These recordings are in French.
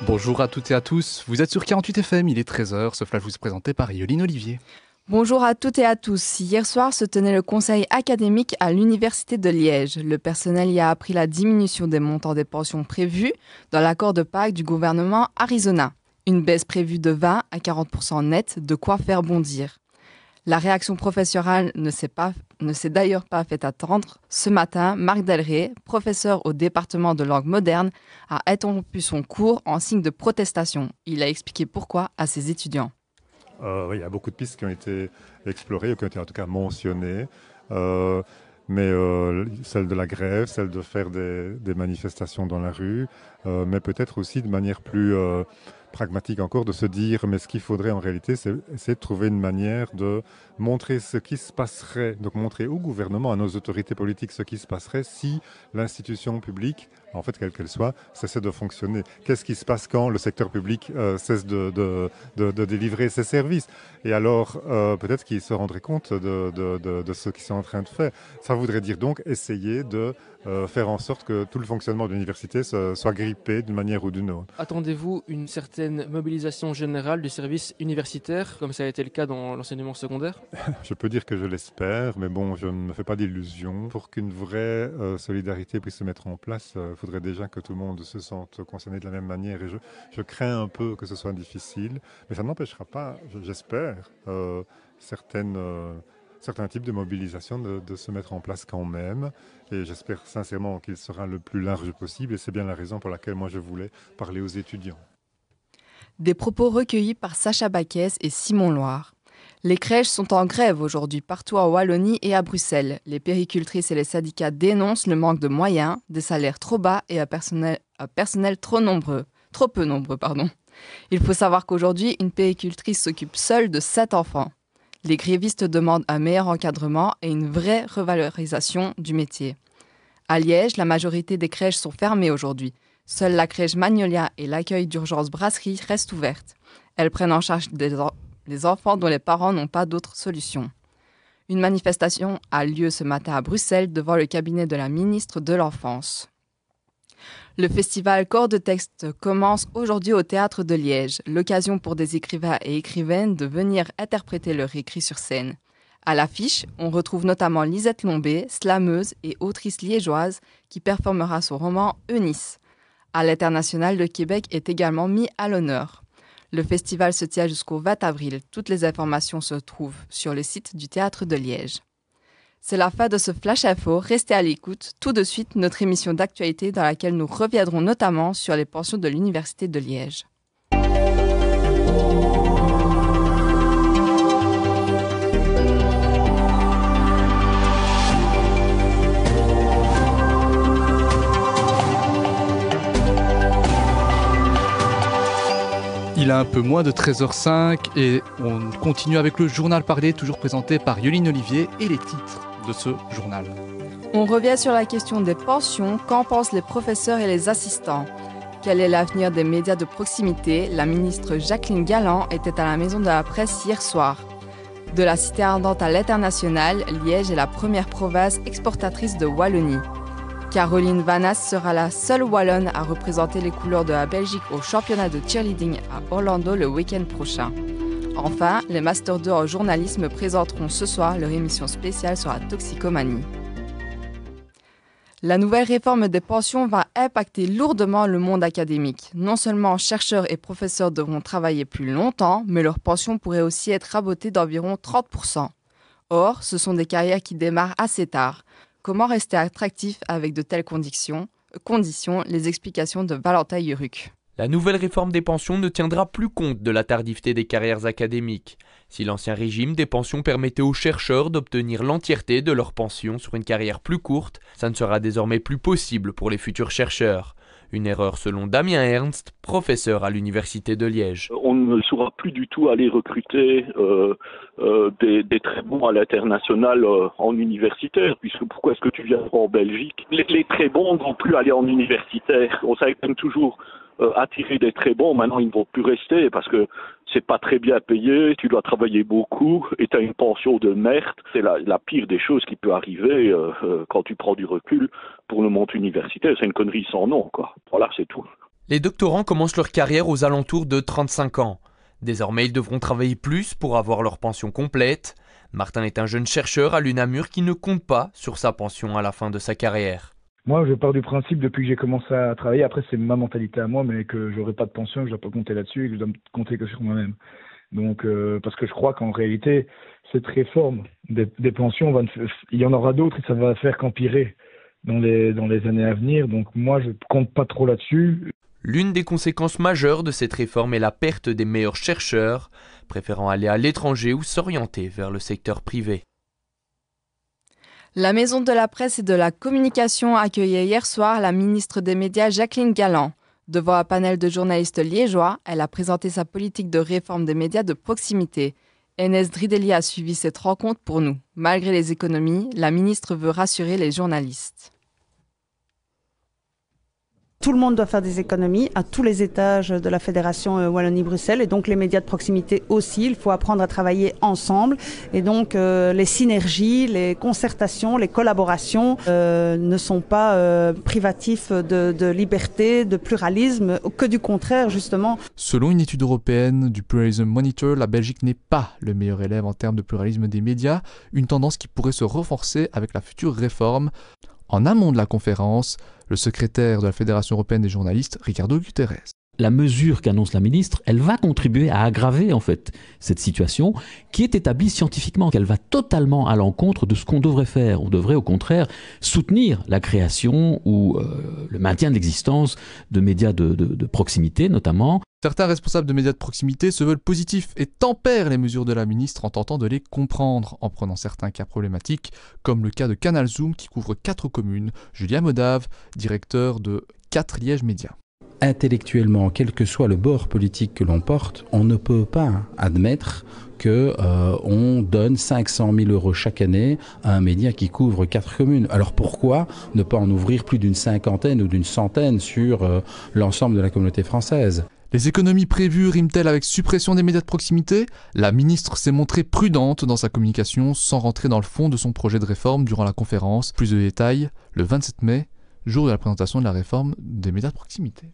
Bonjour à toutes et à tous, vous êtes sur 48 FM, il est 13h, ce flash vous est présenté par Yoline Olivier. Bonjour à toutes et à tous. Hier soir se tenait le conseil académique à l'Université de Liège. Le personnel y a appris la diminution des montants des pensions prévues dans l'accord de Pâques du gouvernement Arizona. Une baisse prévue de 20 à 40% net, de quoi faire bondir. La réaction professorale ne s'est d'ailleurs pas fait attendre. Ce matin, Marc Delray, professeur au département de langue moderne, a interrompu son cours en signe de protestation. Il a expliqué pourquoi à ses étudiants. Oui, il y a beaucoup de pistes qui ont été explorées, ou qui ont été en tout cas mentionnées. Mais celle de la grève, celle de faire des manifestations dans la rue, mais peut-être aussi de manière plus pragmatique encore, de se dire, mais ce qu'il faudrait en réalité, c'est essayer de trouver une manière de montrer ce qui se passerait, donc montrer au gouvernement, à nos autorités politiques, ce qui se passerait si l'institution publique, en fait quelle qu'elle soit, cessait de fonctionner. Qu'est-ce qui se passe quand le secteur public cesse de délivrer ses services? Et alors, peut-être qu'ils se rendraient compte de ce qu'ils sont en train de faire. Ça voudrait dire donc essayer de faire en sorte que tout le fonctionnement de l'université soit grippé d'une manière ou d'une autre. Attendez-vous une certaine mobilisation générale du service universitaire, comme ça a été le cas dans l'enseignement secondaire? Je peux dire que je l'espère, mais bon, je ne me fais pas d'illusions. Pour qu'une vraie solidarité puisse se mettre en place, il faudrait déjà que tout le monde se sente concerné de la même manière. Et je crains un peu que ce soit difficile, mais ça n'empêchera pas, j'espère, certains types de mobilisation de se mettre en place quand même. Et j'espère sincèrement qu'il sera le plus large possible. Et c'est bien la raison pour laquelle moi je voulais parler aux étudiants. Des propos recueillis par Sacha Baquès et Simon Loire. Les crèches sont en grève aujourd'hui partout en Wallonie et à Bruxelles. Les péricultrices et les syndicats dénoncent le manque de moyens, des salaires trop bas et un personnel trop peu nombreux. Il faut savoir qu'aujourd'hui, une péricultrice s'occupe seule de 7 enfants. Les grévistes demandent un meilleur encadrement et une vraie revalorisation du métier. À Liège, la majorité des crèches sont fermées aujourd'hui. Seule la crèche Magnolia et l'accueil d'urgence Brasserie restent ouvertes. Elles prennent en charge les enfants dont les parents n'ont pas d'autre solution. Une manifestation a lieu ce matin à Bruxelles devant le cabinet de la ministre de l'Enfance. Le festival Corps de texte commence aujourd'hui au Théâtre de Liège, l'occasion pour des écrivains et écrivaines de venir interpréter leur écrit sur scène. À l'affiche, on retrouve notamment Lisette Lombé, slameuse et autrice liégeoise, qui performera son roman Eunice. À l'International, le Québec est également mis à l'honneur. Le festival se tient jusqu'au 20 avril. Toutes les informations se trouvent sur le site du Théâtre de Liège. C'est la fin de ce Flash Info. Restez à l'écoute. Tout de suite, notre émission d'actualité dans laquelle nous reviendrons notamment sur les pensions de l'Université de Liège. Il a un peu moins de 13h05 et on continue avec le journal parlé, toujours présenté par Yoline Olivier et les titres de ce journal. On revient sur la question des pensions. Qu'en pensent les professeurs et les assistants? Quel est l'avenir des médias de proximité? La ministre Jacqueline Galland était à la Maison de la Presse hier soir. De la cité ardente à l'international, Liège est la première province exportatrice de Wallonie. Caroline Vanas sera la seule Wallonne à représenter les couleurs de la Belgique au championnat de cheerleading à Orlando le week-end prochain. Enfin, les Masters 2 en journalisme présenteront ce soir leur émission spéciale sur la toxicomanie. La nouvelle réforme des pensions va impacter lourdement le monde académique. Non seulement chercheurs et professeurs devront travailler plus longtemps, mais leurs pensions pourraient aussi être rabotées d'environ 30%. Or, ce sont des carrières qui démarrent assez tard. Comment rester attractif avec de telles conditions? Les explications de Valentin Yuruc. La nouvelle réforme des pensions ne tiendra plus compte de la tardivité des carrières académiques. Si l'ancien régime des pensions permettait aux chercheurs d'obtenir l'entièreté de leur pension sur une carrière plus courte, ça ne sera désormais plus possible pour les futurs chercheurs. Une erreur selon Damien Ernst, professeur à l'Université de Liège. On ne saura plus du tout aller recruter des très bons à l'international en universitaire, puisque pourquoi est-ce que tu viens en Belgique? Les très bons ne vont plus aller en universitaire. On savait quand même toujours attirer des très bons, maintenant ils ne vont plus rester parce que c'est pas très bien payé, tu dois travailler beaucoup et tu as une pension de merde. C'est la pire des choses qui peut arriver quand tu prends du recul pour le monde universitaire. C'est une connerie sans nom, quoi. Voilà, c'est tout. Les doctorants commencent leur carrière aux alentours de 35 ans. Désormais, ils devront travailler plus pour avoir leur pension complète. Martin est un jeune chercheur à l'UNAMUR qui ne compte pas sur sa pension à la fin de sa carrière. Moi, je pars du principe, depuis que j'ai commencé à travailler, après c'est ma mentalité à moi, mais que j'aurai pas de pension, que je dois pas compter là-dessus et que je dois compter que sur moi-même. Donc, parce que je crois qu'en réalité, cette réforme des pensions, il y en aura d'autres et ça va faire qu'empirer dans les années à venir. Donc moi, je compte pas trop là-dessus. L'une des conséquences majeures de cette réforme est la perte des meilleurs chercheurs, préférant aller à l'étranger ou s'orienter vers le secteur privé. La Maison de la Presse et de la Communication accueillait hier soir la ministre des Médias Jacqueline Galland. Devant un panel de journalistes liégeois, elle a présenté sa politique de réforme des médias de proximité. Enes Drideli a suivi cette rencontre pour nous. Malgré les économies, la ministre veut rassurer les journalistes. Tout le monde doit faire des économies à tous les étages de la Fédération Wallonie-Bruxelles et donc les médias de proximité aussi. Il faut apprendre à travailler ensemble et donc les synergies, les concertations, les collaborations ne sont pas privatifs de liberté, de pluralisme, que du contraire justement. Selon une étude européenne du Pluralism Monitor, la Belgique n'est pas le meilleur élève en termes de pluralisme des médias, une tendance qui pourrait se renforcer avec la future réforme. En amont de la conférence, le secrétaire de la Fédération européenne des journalistes, Ricardo Guterres. La mesure qu'annonce la ministre, elle va contribuer à aggraver en fait cette situation qui est établie scientifiquement, qu'elle va totalement à l'encontre de ce qu'on devrait faire. On devrait au contraire soutenir la création ou le maintien de l'existence de médias de proximité notamment. Certains responsables de médias de proximité se veulent positifs et tempèrent les mesures de la ministre en tentant de les comprendre, en prenant certains cas problématiques, comme le cas de Canal Zoom qui couvre 4 communes. Julien Modave, directeur de 4 Liège Médias. Intellectuellement, quel que soit le bord politique que l'on porte, on ne peut pas admettre qu'on donne 500 000 € chaque année à un média qui couvre 4 communes. Alors pourquoi ne pas en ouvrir plus d'une cinquantaine ou d'une centaine sur l'ensemble de la communauté française ? Les économies prévues riment-elles avec suppression des médias de proximité ? La ministre s'est montrée prudente dans sa communication sans rentrer dans le fond de son projet de réforme durant la conférence. Plus de détails, le 27 mai, jour de la présentation de la réforme des médias de proximité.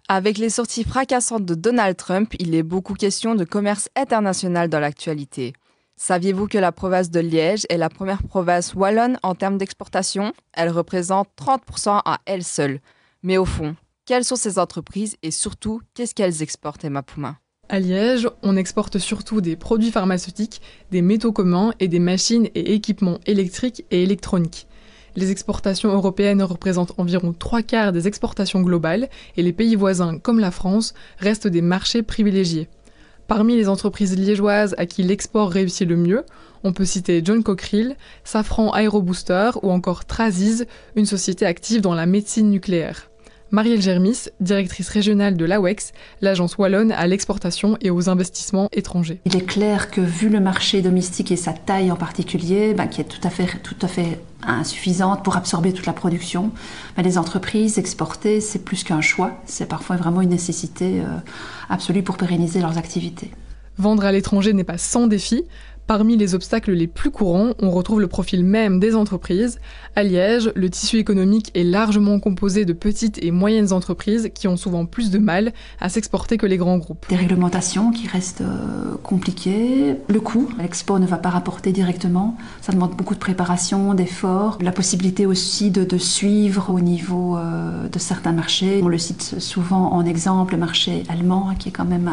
Avec les sorties fracassantes de Donald Trump, il est beaucoup question de commerce international dans l'actualité. Saviez-vous que la province de Liège est la première province wallonne en termes d'exportation ? Elle représente 30% à elle seule. Mais au fond, quelles sont ces entreprises et surtout, qu'est-ce qu'elles exportent, Emma Pouma ? À Liège, on exporte surtout des produits pharmaceutiques, des métaux communs et des machines et équipements électriques et électroniques. Les exportations européennes représentent environ 3/4 des exportations globales et les pays voisins, comme la France, restent des marchés privilégiés. Parmi les entreprises liégeoises à qui l'export réussit le mieux, on peut citer John Cockerill, Safran Aerobooster ou encore Traziz, une société active dans la médecine nucléaire. Marielle Germis, directrice régionale de l'AWEX, l'agence wallonne à l'exportation et aux investissements étrangers. Il est clair que vu le marché domestique et sa taille en particulier, qui est tout à fait insuffisante pour absorber toute la production, les entreprises exporter, c'est plus qu'un choix, c'est parfois vraiment une nécessité absolue pour pérenniser leurs activités. Vendre à l'étranger n'est pas sans défi. Parmi les obstacles les plus courants, on retrouve le profil même des entreprises. À Liège, le tissu économique est largement composé de petites et moyennes entreprises qui ont souvent plus de mal à s'exporter que les grands groupes. Des réglementations qui restent compliquées. Le coût, l'export ne va pas rapporter directement. Ça demande beaucoup de préparation, d'efforts. La possibilité aussi de suivre au niveau de certains marchés. On le cite souvent en exemple, le marché allemand, qui est quand même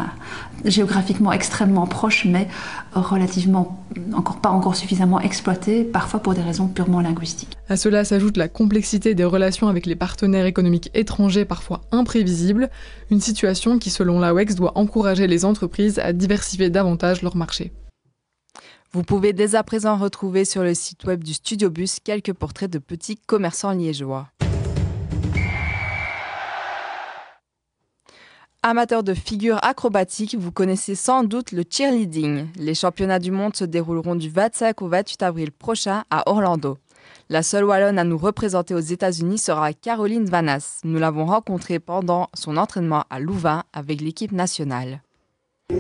géographiquement extrêmement proche, mais relativement pas encore suffisamment exploité, parfois pour des raisons purement linguistiques. À cela s'ajoute la complexité des relations avec les partenaires économiques étrangers parfois imprévisibles, une situation qui, selon l'AWEX, doit encourager les entreprises à diversifier davantage leur marché. Vous pouvez dès à présent retrouver sur le site web du Studio Bus quelques portraits de petits commerçants liégeois. Amateurs de figures acrobatiques, vous connaissez sans doute le cheerleading. Les championnats du monde se dérouleront du 25 au 28 avril prochain à Orlando. La seule wallonne à nous représenter aux États-Unis sera Caroline Vanas. Nous l'avons rencontrée pendant son entraînement à Louvain avec l'équipe nationale. De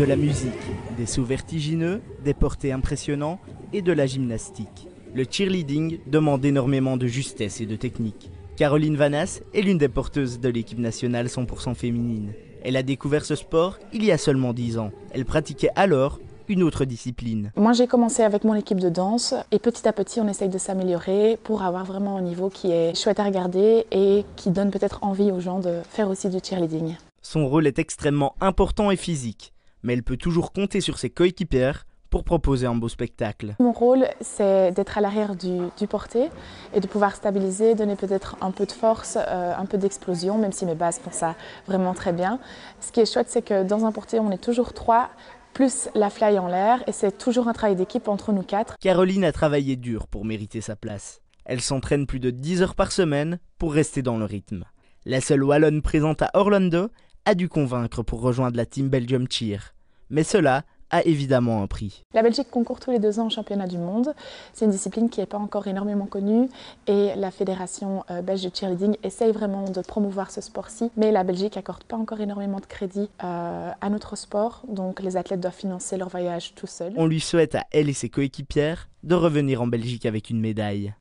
la musique, des sauts vertigineux, des portés impressionnants et de la gymnastique. Le cheerleading demande énormément de justesse et de technique. Caroline Vannas est l'une des porteuses de l'équipe nationale 100% féminine. Elle a découvert ce sport il y a seulement 10 ans. Elle pratiquait alors une autre discipline. Moi j'ai commencé avec mon équipe de danse et petit à petit on essaye de s'améliorer pour avoir vraiment un niveau qui est chouette à regarder et qui donne peut-être envie aux gens de faire aussi du cheerleading. Son rôle est extrêmement important et physique, mais elle peut toujours compter sur ses coéquipières pour proposer un beau spectacle. Mon rôle, c'est d'être à l'arrière du porté et de pouvoir stabiliser, donner peut-être un peu de force, un peu d'explosion, même si mes bases font ça vraiment très bien. Ce qui est chouette, c'est que dans un porté, on est toujours 3, plus la fly en l'air, et c'est toujours un travail d'équipe entre nous 4. Caroline a travaillé dur pour mériter sa place. Elle s'entraîne plus de 10 heures par semaine pour rester dans le rythme. La seule Wallonne présente à Orlando a dû convaincre pour rejoindre la Team Belgium Cheer. Mais cela a évidemment un prix. La Belgique concourt tous les 2 ans au championnat du monde. C'est une discipline qui n'est pas encore énormément connue et la fédération belge de cheerleading essaye vraiment de promouvoir ce sport-ci. Mais la Belgique n'accorde pas encore énormément de crédit à notre sport, donc les athlètes doivent financer leur voyage tout seuls. On lui souhaite à elle et ses coéquipières de revenir en Belgique avec une médaille.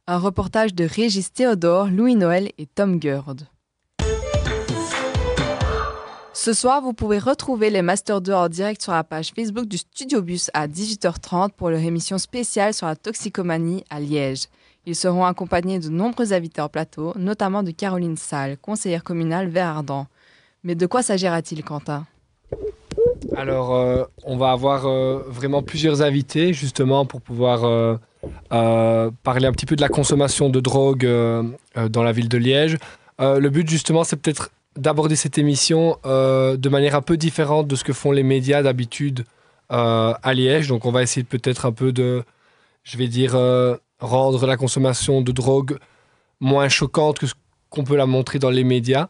Un reportage de Régis Théodore, Louis Noël et Tom Gerd. Ce soir, vous pouvez retrouver les Masters 2 en direct sur la page Facebook du Studio Bus à 18h30 pour leur émission spéciale sur la toxicomanie à Liège. Ils seront accompagnés de nombreux invités en plateau, notamment de Caroline Salle, conseillère communale Vert-Ardent. Mais de quoi s'agira-t-il, Quentin ? Alors, on va avoir vraiment plusieurs invités, justement, pour pouvoir parler un petit peu de la consommation de drogue dans la ville de Liège. Le but, justement, c'est peut-être d'aborder cette émission de manière un peu différente de ce que font les médias d'habitude à Liège. Donc on va essayer peut-être un peu de, rendre la consommation de drogue moins choquante que ce qu'on peut la montrer dans les médias.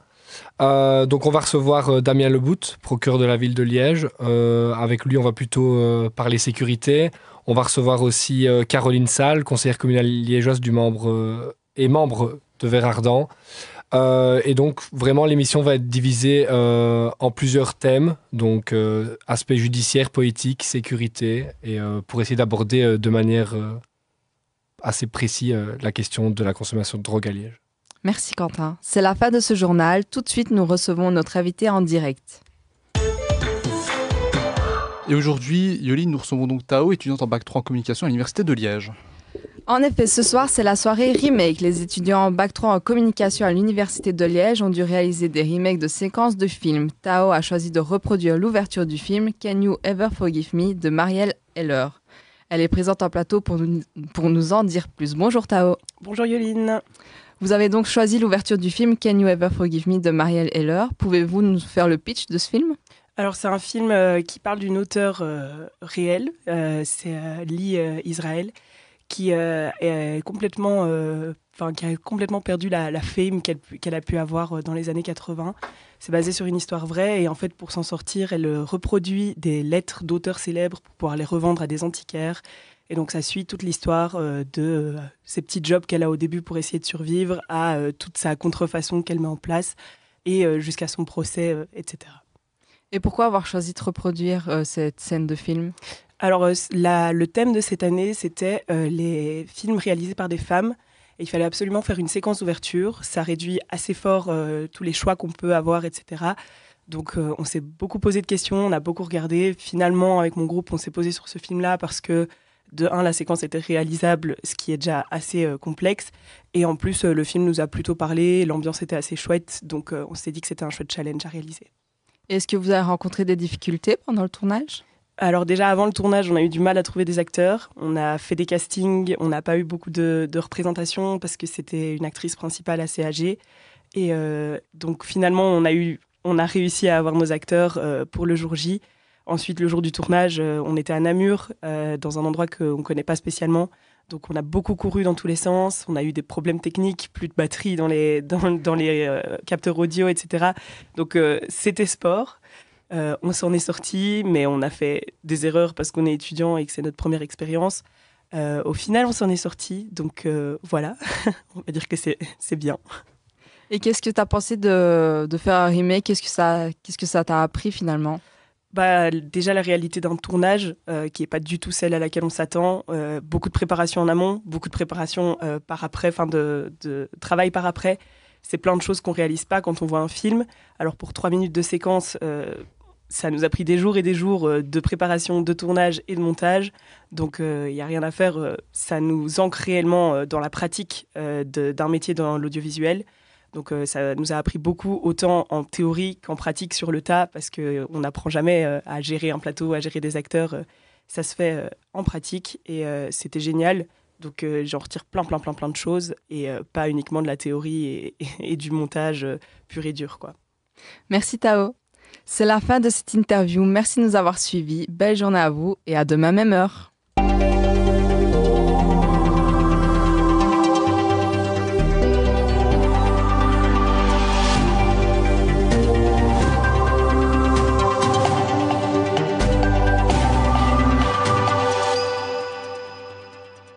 Donc on va recevoir Damien Lebout, procureur de la ville de Liège. Avec lui, on va plutôt parler sécurité. On va recevoir aussi Caroline Salle, conseillère communale liégeoise membre de Vert-Ardent. Et donc vraiment l'émission va être divisée en plusieurs thèmes, donc aspect judiciaire, politique, sécurité, et pour essayer d'aborder de manière assez précise la question de la consommation de drogue à Liège. Merci Quentin. C'est la fin de ce journal. Tout de suite, nous recevons notre invité en direct. Et aujourd'hui, Yoline, nous recevons donc Tao, étudiante en Bac 3 en communication à l'Université de Liège. En effet, ce soir, c'est la soirée remake. Les étudiants en Bac 3 en communication à l'Université de Liège ont dû réaliser des remakes de séquences de films. Tao a choisi de reproduire l'ouverture du film Can You Ever Forgive Me de Marielle Heller. Elle est présente en plateau pour nous en dire plus. Bonjour Tao. Bonjour Yoline. Vous avez donc choisi l'ouverture du film Can You Ever Forgive Me de Marielle Heller. Pouvez-vous nous faire le pitch de ce film ? Alors c'est un film qui parle d'une auteure réelle, c'est Lee Israel, qui a complètement perdu la fame qu'elle a pu avoir dans les années 80. C'est basé sur une histoire vraie et en fait pour s'en sortir, elle reproduit des lettres d'auteurs célèbres pour pouvoir les revendre à des antiquaires. Et donc ça suit toute l'histoire de ces petits jobs qu'elle a au début pour essayer de survivre à toute sa contrefaçon qu'elle met en place et jusqu'à son procès, etc. Et pourquoi avoir choisi de reproduire cette scène de film ? Alors, le thème de cette année, c'était les films réalisés par des femmes. Et il fallait absolument faire une séquence d'ouverture. Ça réduit assez fort tous les choix qu'on peut avoir, etc. Donc, on s'est beaucoup posé de questions, on a beaucoup regardé. Finalement, avec mon groupe, on s'est posé sur ce film-là parce que, de un, la séquence était réalisable, ce qui est déjà assez complexe. Et en plus, le film nous a plutôt parlé, l'ambiance était assez chouette. Donc, on s'est dit que c'était un chouette challenge à réaliser. Est-ce que vous avez rencontré des difficultés pendant le tournage ? Alors déjà, avant le tournage, on a eu du mal à trouver des acteurs. On a fait des castings, on n'a pas eu beaucoup de représentations parce que c'était une actrice principale assez âgée. Et donc finalement, on a réussi à avoir nos acteurs pour le jour J. Ensuite, le jour du tournage, on était à Namur, dans un endroit qu'on ne connaît pas spécialement. Donc on a beaucoup couru dans tous les sens, on a eu des problèmes techniques, plus de batterie dans les capteurs audio, etc. Donc c'était sport. On s'en est sorti, mais on a fait des erreurs parce qu'on est étudiant et que c'est notre première expérience. Au final, on s'en est sorti, donc voilà, on va dire que c'est bien. Et qu'est-ce que tu as pensé de faire un remake ? Qu'est-ce que ça t'a appris finalement ? Déjà la réalité d'un tournage qui n'est pas du tout celle à laquelle on s'attend. Beaucoup de préparation en amont, beaucoup de préparation par après, de travail par après. C'est plein de choses qu'on ne réalise pas quand on voit un film. Alors pour 3 minutes de séquence, ça nous a pris des jours et des jours de préparation, de tournage et de montage. Donc il n'y a rien à faire. Ça nous ancre réellement dans la pratique d'un métier dans l'audiovisuel. Donc ça nous a appris beaucoup, autant en théorie qu'en pratique sur le tas, parce qu'on n'apprend jamais à gérer un plateau, à gérer des acteurs. Ça se fait en pratique et c'était génial. Donc j'en retire plein de choses et pas uniquement de la théorie et du montage pur et dur, quoi. Merci Tao. C'est la fin de cette interview. Merci de nous avoir suivis. Belle journée à vous et à demain même heure.